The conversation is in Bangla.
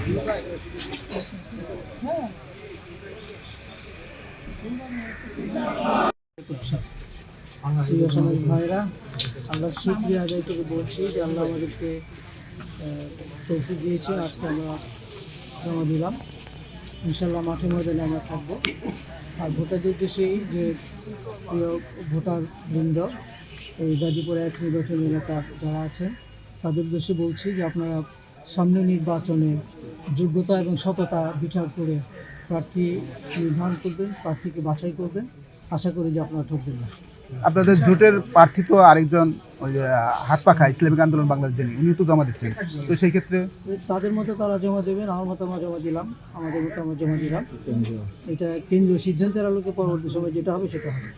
প্রিয় সমাজ ভাইরা, আল্লাহ শুকরিয়া আদায় করে বলছি যে আল্লাহ আমাদেরকে তৌফিক দিয়েছে। আজকে আমরা জমা দিলাম, ইনশাল্লাহ মাঠে ময়দানে আমরা থাকবো। আর ভোটারদের উদ্দেশ্যেই যে প্রিয় ভোটার বৃন্দ, এই গাজীপুর 1 নির্বাচনী এলাকার যারা আছেন তাদের উদ্দেশ্যে বলছি যে আপনারা সামনে নির্বাচনে যোগ্যতা এবং সততা বিচার করে প্রার্থী নির্ধারণ করবেন, প্রার্থীকে বাছাই করবেন। আশা করি যে আপনারা ঠকবেন না। আপনাদের জোটের প্রার্থী তো আরেকজন ওই যে হাত পাখা ইসলামিক আন্দোলন বাংলাদেশ যিনি, উনি তো জমা দিচ্ছেন, তো সেই ক্ষেত্রে তাদের মতো তারা জমা দেবেন, আমার মতো আমরা জমা দিলাম, আমাদের মতো আমরা জমা দিলাম। এটা কেন্দ্রীয় সিদ্ধান্তের আলোকে পরবর্তী সময় যেটা হবে সেটা হবে।